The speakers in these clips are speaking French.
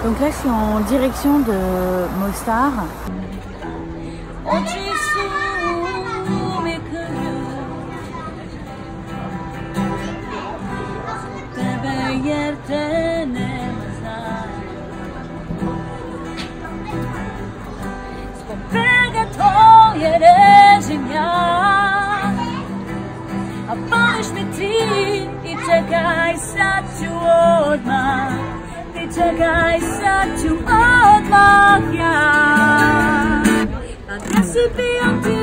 Donc là, je suis en direction de Mostar. Czekaj, satu odmawia, a ja sypiam ty.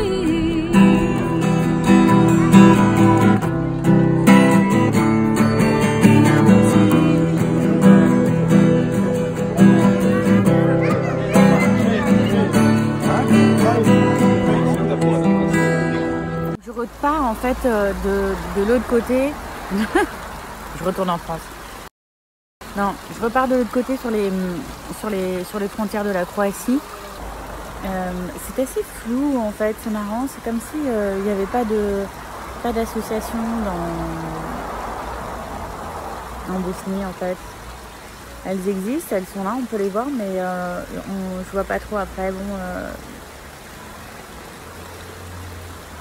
Je repars en fait de l'autre côté. Je retourne en France. Non, je repars de l'autre côté sur les frontières de la Croatie. C'est assez flou en fait, c'est marrant. C'est comme si il n'y avait pas d'association en Bosnie en fait. Elles existent, elles sont là, on peut les voir, mais je vois pas trop après. Bon,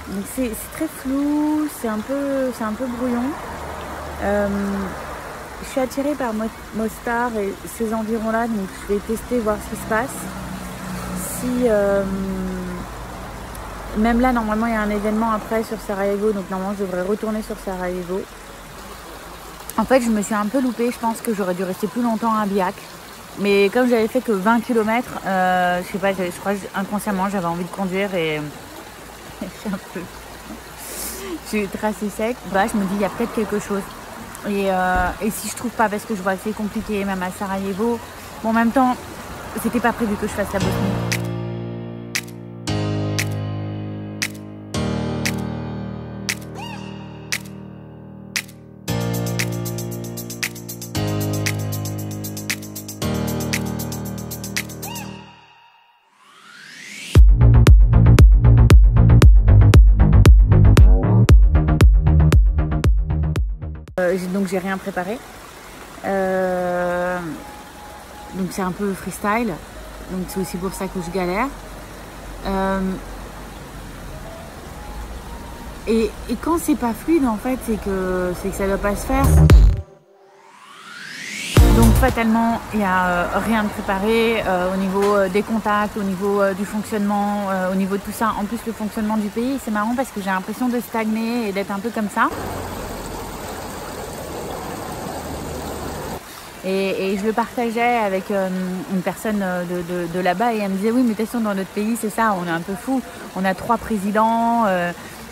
donc c'est très flou, c'est un peu brouillon. Je suis attirée par Mostar et ces environs-là, donc je vais tester, voir ce qui se passe. Même là, normalement, il y a un événement après sur Sarajevo, donc normalement, je devrais retourner sur Sarajevo. En fait, je me suis un peu loupée, je pense que j'aurais dû rester plus longtemps à Biak. Mais comme j'avais fait que 20 km, je sais pas, je crois inconsciemment, j'avais envie de conduire et je suis tracée sec. Bah, je me dis, il y a peut-être quelque chose. Et si je trouve pas, parce que je vois que c'est compliqué, même à Sarajevo. Bon, en même temps, c'était pas prévu que je fasse la Bosnie. Donc j'ai rien préparé, donc c'est un peu freestyle, donc c'est aussi pour ça que je galère. Et quand c'est pas fluide en fait, c'est que ça doit pas se faire. Donc fatalement il n'y a rien de préparé au niveau des contacts, au niveau du fonctionnement, au niveau de tout ça. En plus le fonctionnement du pays, c'est marrant parce que j'ai l'impression de stagner et d'être un peu comme ça. Et je le partageais avec une personne de là-bas et elle me disait oui mais de toute façon dans notre pays c'est ça, on est un peu fou, on a 3 présidents.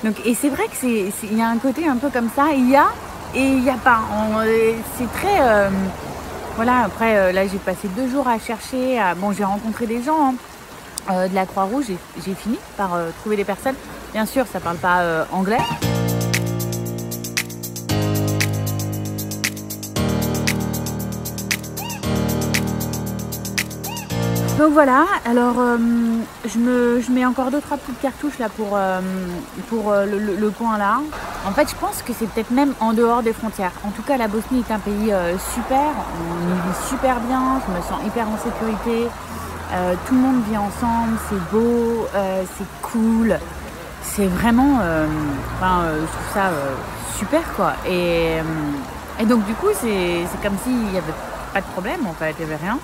Donc, et c'est vrai qu'il y a un côté un peu comme ça, il y a et il n'y a pas. C'est très... voilà, après là j'ai passé 2 jours à chercher, bon j'ai rencontré des gens de la Croix-Rouge, j'ai fini par trouver des personnes. Bien sûr ça parle pas anglais. Donc voilà, alors je mets encore 2-3 petites cartouches là pour le coin là. En fait je pense que c'est peut-être même en dehors des frontières. En tout cas la Bosnie est un pays super, on y vit super bien, je me sens hyper en sécurité. Tout le monde vit ensemble, c'est beau, c'est cool. C'est vraiment, je trouve ça super quoi. Et donc du coup c'est comme s'il n'y avait pas de problème en fait, il n'y avait rien.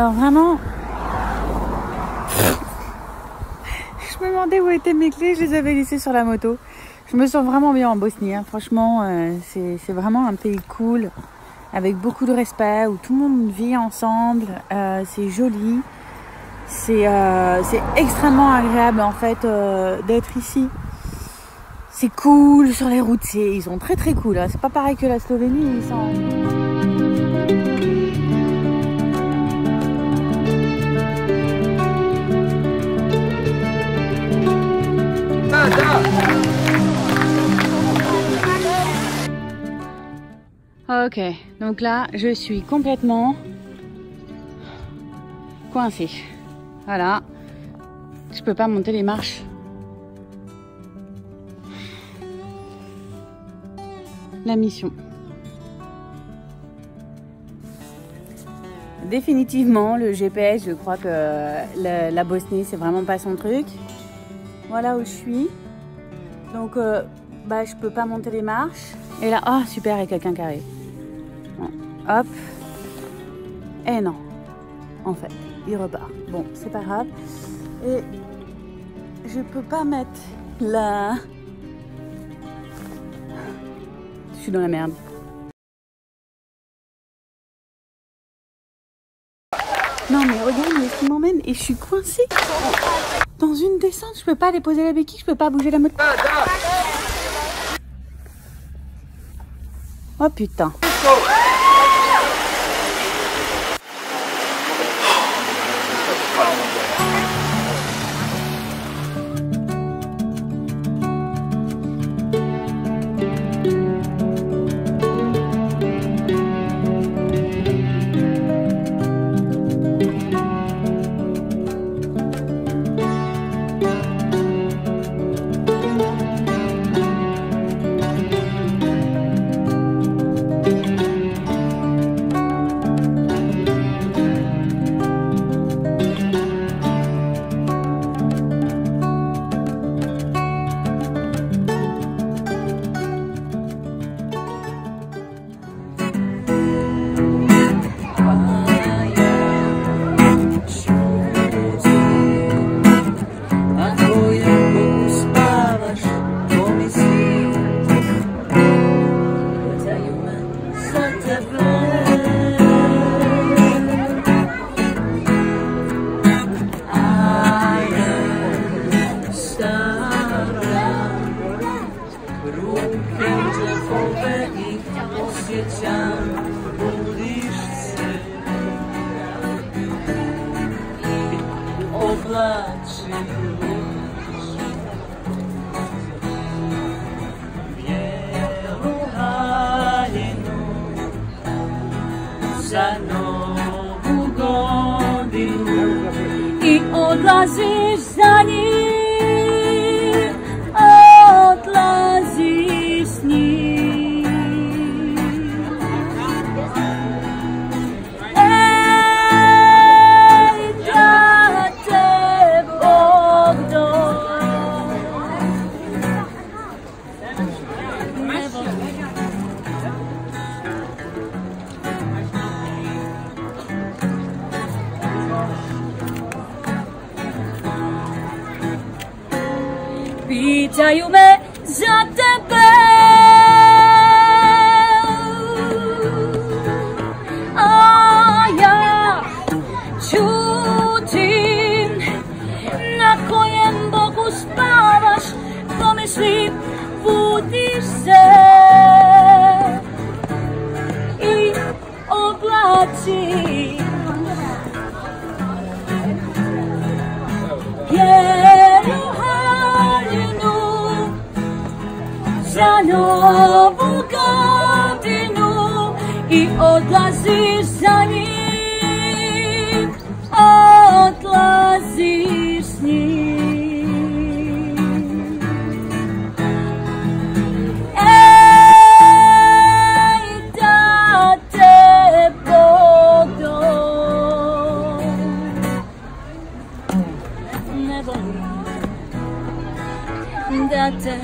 Alors vraiment, je me demandais où étaient mes clés, je les avais laissées sur la moto. Je me sens vraiment bien en Bosnie, hein. Franchement, c'est vraiment un pays cool, avec beaucoup de respect, où tout le monde vit ensemble, c'est joli, c'est extrêmement agréable en fait d'être ici. C'est cool sur les routes, ils sont très très cool, hein. C'est pas pareil que la Slovénie, ils sont... Ok, donc là, je suis complètement coincée. Voilà, je peux pas monter les marches. La mission. Définitivement, le GPS, je crois que la Bosnie, c'est vraiment pas son truc. Voilà où je suis. Donc, je peux pas monter les marches. Et là, oh super, il y a quelqu'un qui arrive. Bon, hop. Et non. En fait, il repart. Bon, c'est pas grave. Et je peux pas mettre la... Je suis dans la merde. Non mais regarde, mais il m'emmène et je suis coincée dans une descente. Je peux pas déposer la béquille, je peux pas bouger la moto. Oh putain. Za novu godinu i odlaziš za njim, odlaziš s njim. Ej, da te Bog pitaju me za tebe, a ja čutim na kojem boku spavaš, pomislim, budiš se i oblačim. Za novu godinu i odlaziš za njim, odlaziš s njim. Ej, da te Bog ne voli, da te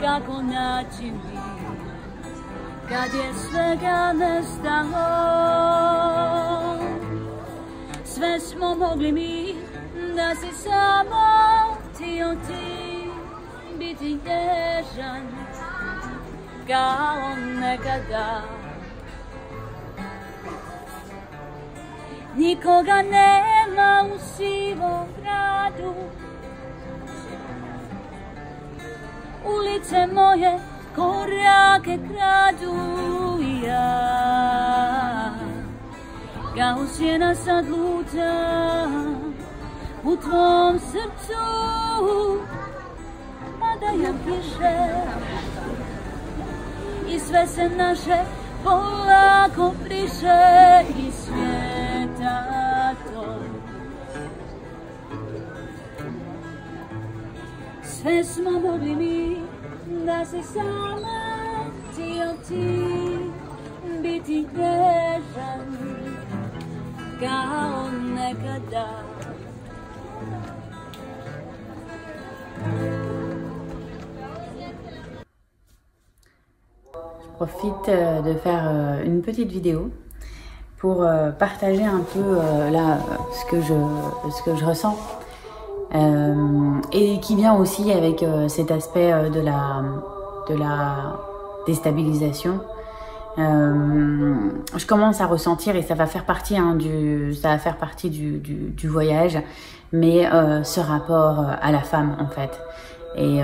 Kako naći mi kad je svega nestalo. Sve smo mogli mi da si samo htio ti biti nježan kao nekada. Nikoga nema u sivom gradu, ulice moje korake kradu i ja kao sjena sad lutam u tvom srcu, padaju kiše i sve se naše polako briše iz svijeta tog. Sve smo mogli mi da se sama htio ti biti nježan kao nekada. Je profite de faire une petite vidéo pour partager un peu là ce que je ressens. Et qui vient aussi avec cet aspect de la déstabilisation. Je commence à ressentir, et ça va faire partie du voyage, mais ce rapport à la femme en fait. Et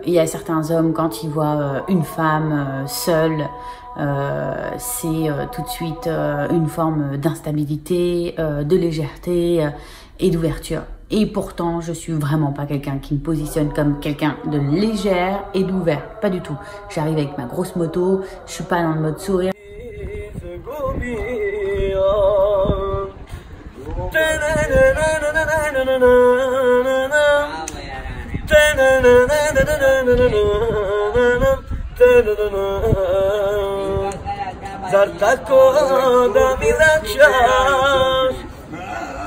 il y a certains hommes, quand ils voient une femme seule, c'est tout de suite une forme d'instabilité, de légèreté et d'ouverture. Et pourtant, je suis vraiment pas quelqu'un qui me positionne comme quelqu'un de légère et d'ouvert. Pas du tout. J'arrive avec ma grosse moto, je suis pas dans le mode sourire.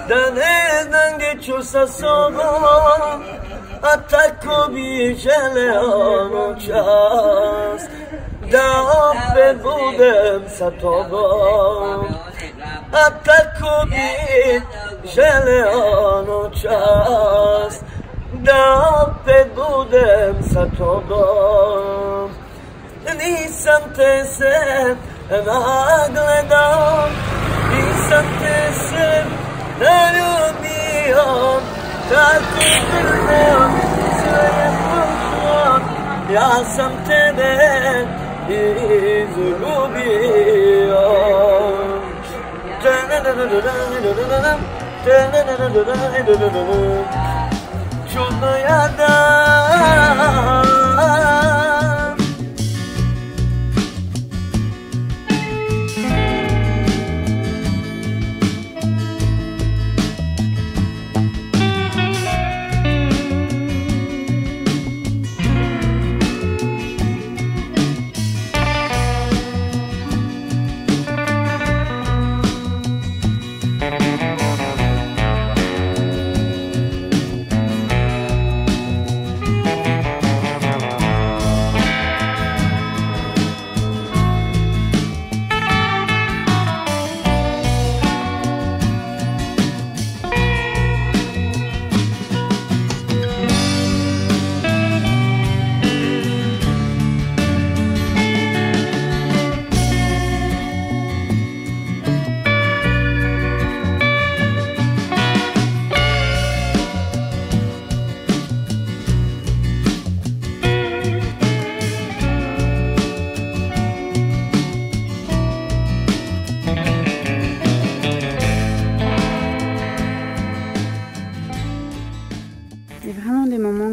Da ne znam gdje ću sa sobom, a tako bi želeo noćas da opet budem sa tobom, a tako bi želeo noćas da opet budem sa tobom. Nisam te se nagledao, nisam te se naljubio, tako brzo sve je prošlo, ja sam tebe izgubio. Čudno ja dan.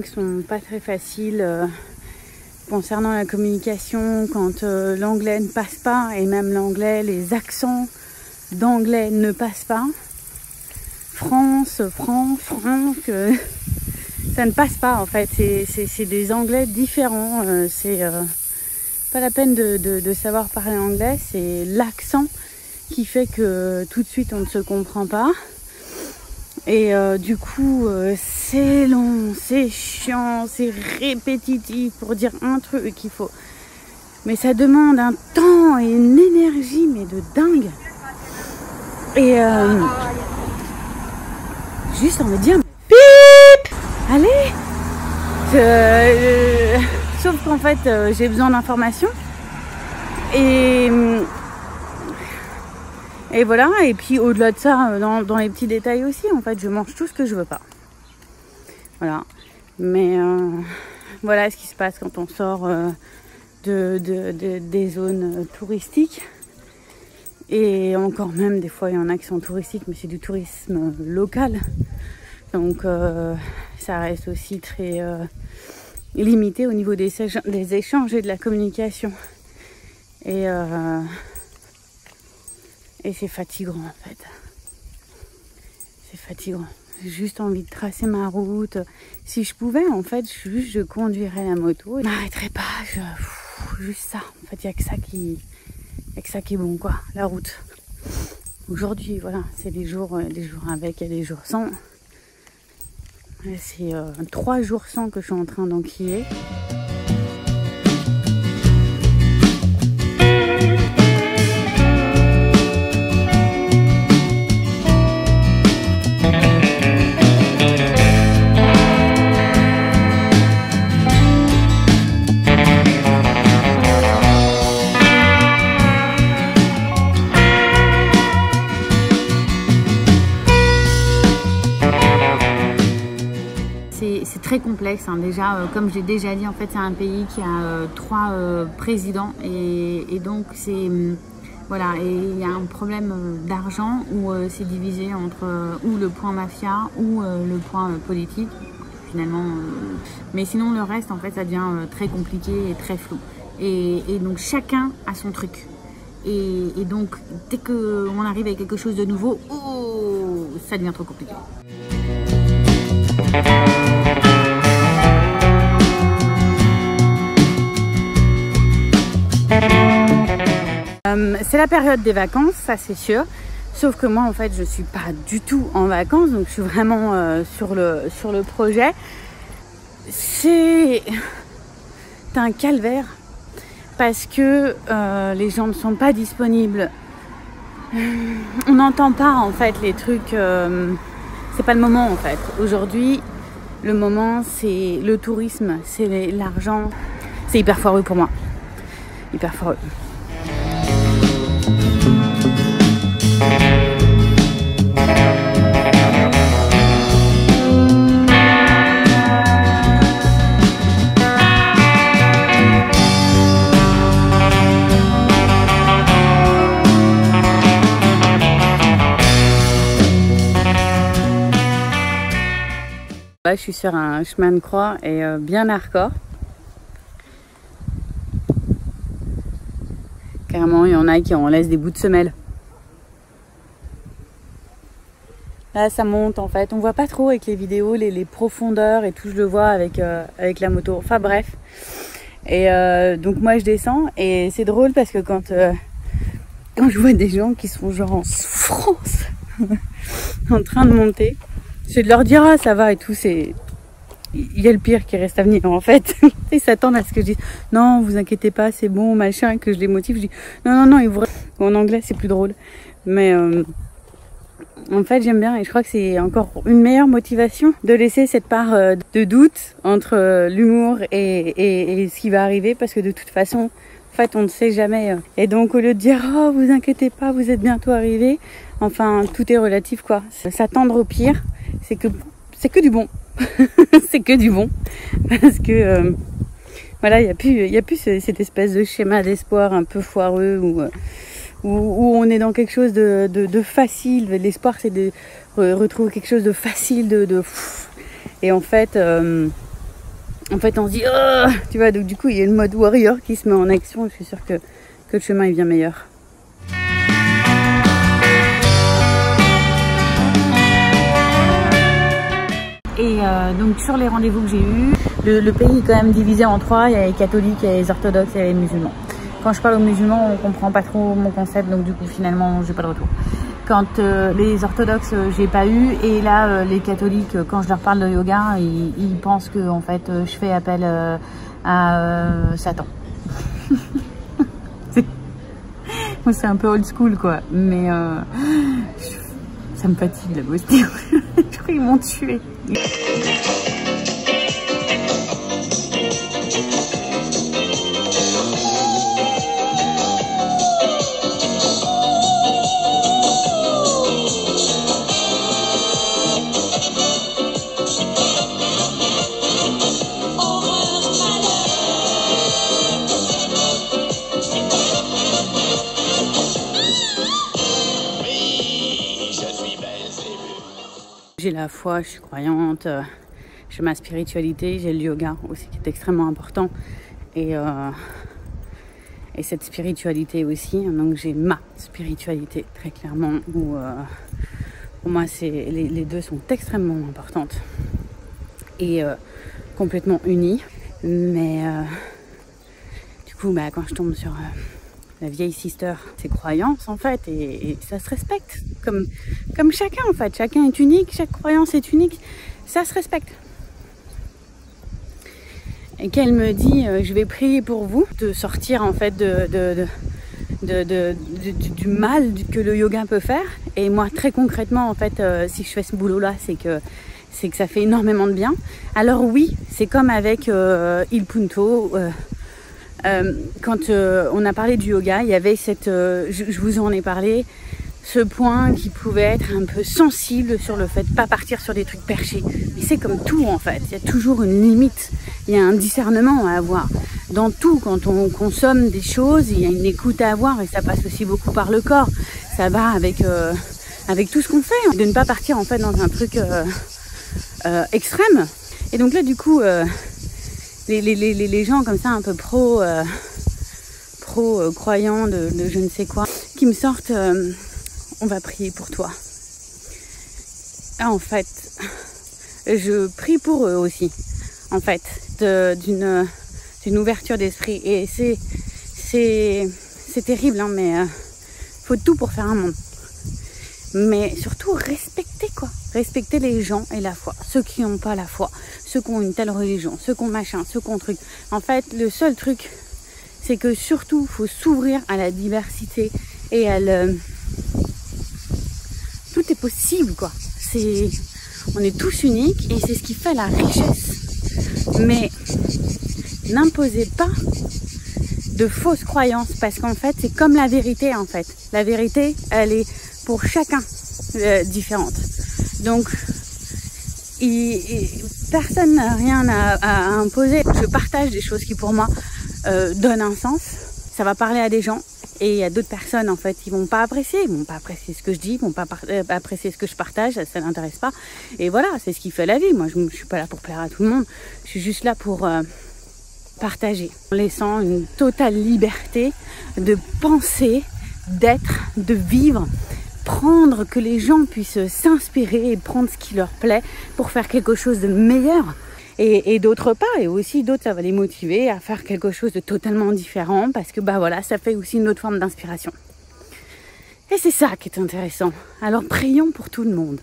Qui sont pas très faciles concernant la communication, quand l'anglais ne passe pas, et même l'anglais, les accents d'anglais ne passent pas. France, ça ne passe pas en fait, c'est des anglais différents, Pas la peine de savoir parler anglais, c'est l'accent qui fait que tout de suite on ne se comprend pas. Et du coup, c'est long, c'est chiant, c'est répétitif pour dire un truc qu'il faut. Mais ça demande un temps et une énergie, mais de dingue. Et juste envie de dire pip, allez. Sauf qu'en fait, j'ai besoin d'informations. Et voilà, et puis au-delà de ça, dans les petits détails aussi, en fait, je mange tout ce que je veux pas. Voilà. Mais voilà ce qui se passe quand on sort des zones touristiques. Et encore même, des fois, il y en a qui sont touristiques, mais c'est du tourisme local. Donc, ça reste aussi très limité au niveau des échanges et de la communication. Et c'est fatigant en fait. C'est fatigant. J'ai juste envie de tracer ma route. Si je pouvais, en fait, je conduirais la moto. Je m'arrêterais pas. Juste ça. En fait, il n'y a que ça qui est bon, quoi. La route. Aujourd'hui, voilà, c'est des jours avec et des jours sans. C'est 3 jours sans que je suis en train d'enquiller. C'est très complexe, hein. Déjà, comme j'ai déjà dit, en fait, c'est un pays qui a 3 présidents et donc c'est voilà, et il y a un problème d'argent où c'est divisé entre ou le point mafia ou le point politique finalement. Mais sinon le reste, en fait, ça devient très compliqué et très flou. Et donc chacun a son truc. Et donc dès qu'on arrive avec quelque chose de nouveau, oh, ça devient trop compliqué. C'est la période des vacances, ça c'est sûr. Sauf que moi, en fait, je suis pas du tout en vacances, donc je suis vraiment sur le projet. C'est un calvaire parce que les gens ne sont pas disponibles. On n'entend pas en fait les trucs. C'est pas le moment en fait. Aujourd'hui, le moment c'est le tourisme, c'est l'argent. C'est hyper foireux pour moi. Hyper foireux. Là, je suis sur un chemin de croix et bien hardcore. Carrément, il y en a qui en laissent des bouts de semelle. Là, ça monte en fait. On voit pas trop avec les vidéos, les profondeurs et tout. Je le vois avec la moto. Enfin bref. Et donc moi, je descends et c'est drôle parce que quand je vois des gens qui sont genre en souffrance en train de monter, c'est de leur dire ah ça va et tout. Il y a le pire qui reste à venir en fait. Ils s'attendent à ce que je dise non, vous inquiétez pas, c'est bon, machin, que je les motive. Je dis non, ils vous... En anglais c'est plus drôle. Mais en fait j'aime bien et je crois que c'est encore une meilleure motivation de laisser cette part de doute entre l'humour et ce qui va arriver, parce que de toute façon en fait on ne sait jamais. Et donc au lieu de dire oh vous inquiétez pas, vous êtes bientôt arrivés, enfin tout est relatif quoi. S'attendre au pire, c'est que du bon. C'est que du bon, parce que voilà, il y a plus cette espèce de schéma d'espoir un peu foireux où on est dans quelque chose de facile. L'espoir c'est de retrouver quelque chose de facile, et en fait on se dit oh, tu vois, donc du coup il y a le mode warrior qui se met en action et je suis sûre que le chemin est bien meilleur. Et donc sur les rendez-vous que j'ai eus, le pays est quand même divisé en trois. Il y a les catholiques, il y a les orthodoxes et les musulmans. Quand je parle aux musulmans, on comprend pas trop mon concept, donc du coup finalement j'ai pas de retour. Quand les orthodoxes, j'ai pas eu, et là les catholiques, quand je leur parle de yoga, ils pensent que en fait je fais appel à Satan. C'est un peu old school quoi, mais ça me fatigue la Bosnie. Je crois qu'ils m'ont tué. J'ai la foi, je suis croyante, j'ai ma spiritualité, j'ai le yoga aussi qui est extrêmement important et cette spiritualité aussi, donc j'ai ma spiritualité très clairement où pour moi les deux sont extrêmement importantes et complètement unies, mais du coup quand je tombe sur la vieille sister, ses croyances en fait, et ça se respecte comme chacun en fait, chacun est unique, chaque croyance est unique, ça se respecte. Et qu'elle me dit je vais prier pour vous de sortir en fait du mal que le yoga peut faire, et moi très concrètement en fait si je fais ce boulot là c'est que ça fait énormément de bien. Alors oui, c'est comme avec Il Punto. Quand on a parlé du yoga, il y avait cette, je vous en ai parlé, ce point qui pouvait être un peu sensible sur le fait de pas partir sur des trucs perchés. Mais c'est comme tout en fait, il y a toujours une limite, il y a un discernement à avoir. Dans tout, quand on consomme des choses, il y a une écoute à avoir, et ça passe aussi beaucoup par le corps. Ça va avec tout ce qu'on fait, de ne pas partir en fait dans un truc extrême. Et donc là du coup les gens comme ça un peu pro croyants de je ne sais quoi, qui me sortent on va prier pour toi. En fait, je prie pour eux aussi, en fait, d'une ouverture d'esprit. Et c'est terrible, hein, mais faut tout pour faire un monde. Mais surtout respecter quoi. Respecter les gens et la foi. Ceux qui n'ont pas la foi, ceux qui ont une telle religion, ceux qui ont machin, ceux qui ont truc. En fait, le seul truc, c'est que surtout, faut s'ouvrir à la diversité et à tout est possible quoi. On est tous uniques et c'est ce qui fait la richesse. Mais n'imposez pas de fausses croyances, parce qu'en fait, c'est comme la vérité en fait. La vérité, elle est pour chacun différente. Donc, personne n'a rien à imposer. Je partage des choses qui pour moi donnent un sens. Ça va parler à des gens, et il y a d'autres personnes en fait qui vont pas apprécier. Ils vont pas apprécier ce que je dis, ils vont pas apprécier ce que je partage, ça n'intéresse pas. Et voilà, c'est ce qui fait la vie. Moi, je suis pas là pour plaire à tout le monde. Je suis juste là pour partager, en laissant une totale liberté de penser, d'être, de vivre. Prendre, que les gens puissent s'inspirer et prendre ce qui leur plaît pour faire quelque chose de meilleur, et d'autres pas, et aussi d'autres ça va les motiver à faire quelque chose de totalement différent, parce que voilà, ça fait aussi une autre forme d'inspiration, et c'est ça qui est intéressant. Alors prions pour tout le monde.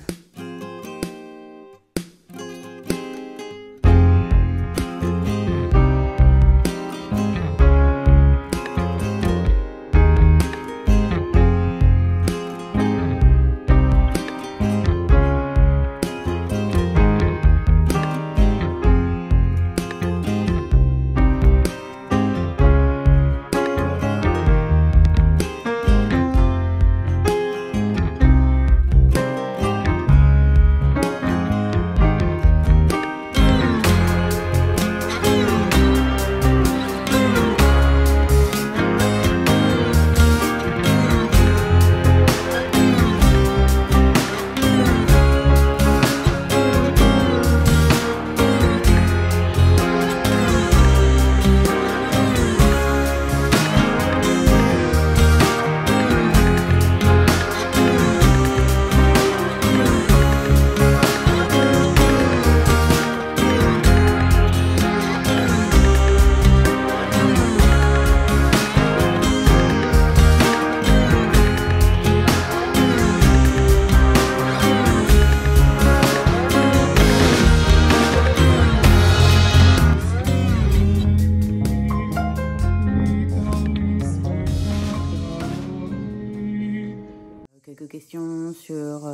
questions sur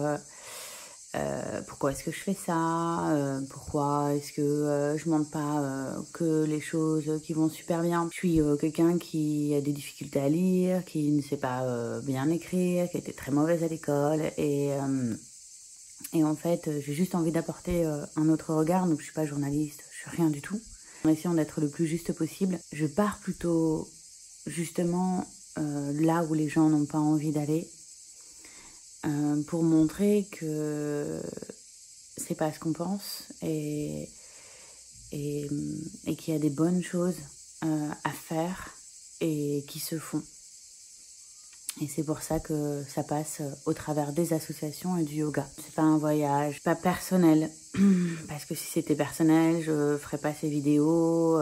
pourquoi est-ce que je fais ça, pourquoi est-ce que je montre pas que les choses qui vont super bien. Je suis quelqu'un qui a des difficultés à lire, qui ne sait pas bien écrire, qui a été très mauvaise à l'école et en fait j'ai juste envie d'apporter un autre regard. Donc je suis pas journaliste, je suis rien du tout. En essayant d'être le plus juste possible, je pars plutôt justement là où les gens n'ont pas envie d'aller. Pour montrer que c'est pas ce qu'on pense et qu'il y a des bonnes choses à faire et qui se font. Et c'est pour ça que ça passe au travers des associations et du yoga. C'est pas un voyage, pas personnel, parce que si c'était personnel, je ferais pas ces vidéos,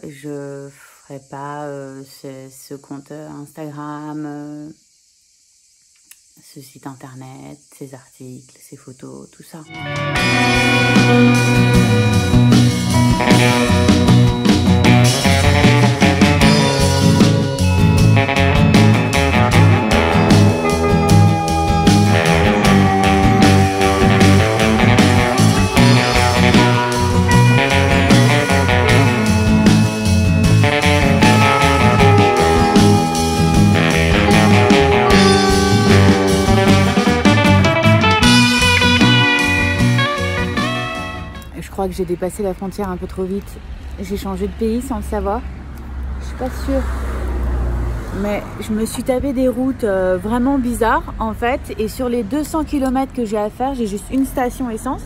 je ferais pas ce compte Instagram. Ce site internet, ces articles, ces photos, tout ça. Je crois que j'ai dépassé la frontière un peu trop vite. J'ai changé de pays sans le savoir. Je suis pas sûre. Mais je me suis tapé des routes vraiment bizarres en fait. Et sur les 200 km que j'ai à faire, j'ai juste une station essence.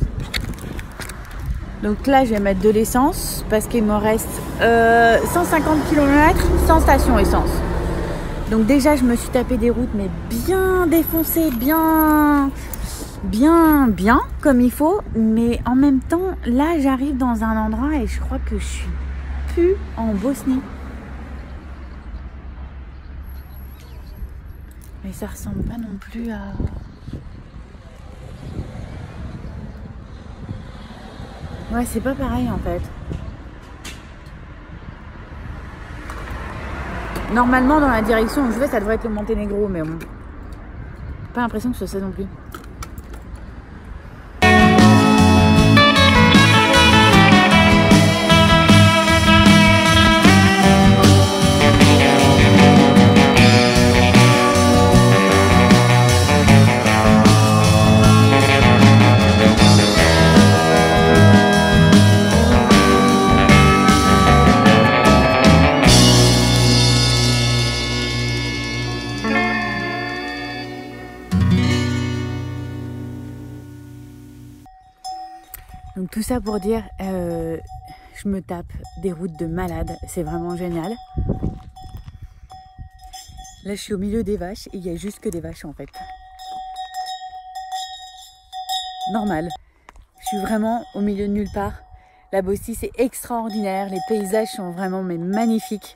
Donc là, je vais mettre de l'essence parce qu'il me reste 150 km sans station essence. Donc déjà, je me suis tapé des routes mais bien défoncées, bien comme il faut, mais en même temps là j'arrive dans un endroit et je crois que je suis plus en Bosnie, mais ça ressemble pas non plus à c'est pas pareil en fait. Normalement dans la direction où je vais ça devrait être le Monténégro, mais bon, pas l'impression que ce soit ça non plus. Donc tout ça pour dire, je me tape des routes de malade, c'est vraiment génial. Là je suis au milieu des vaches et il n'y a juste que des vaches en fait. Normal, je suis vraiment au milieu de nulle part. La Bosnie c'est extraordinaire, les paysages sont vraiment magnifiques.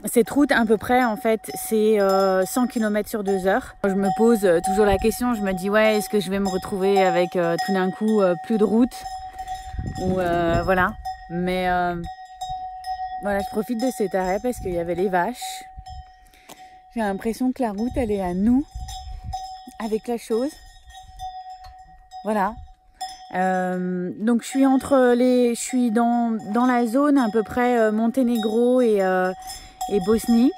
Cette route à peu près en fait c'est 100 km sur 2 heures. Je me pose toujours la question, je me dis ouais, est-ce que je vais me retrouver avec tout d'un coup plus de route ou voilà, mais voilà, je profite de cet arrêt parce qu'il y avait les vaches. J'ai l'impression que la route elle est à nous avec la chose, voilà. Donc je suis je suis dans la zone à peu près Monténégro et Bosnie.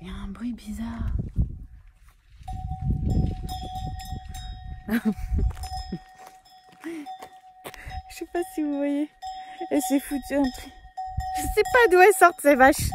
Il y a un bruit bizarre. Je sais pas si vous voyez. Elle s'est foutue un truc. Je sais pas d'où elles sortent ces vaches.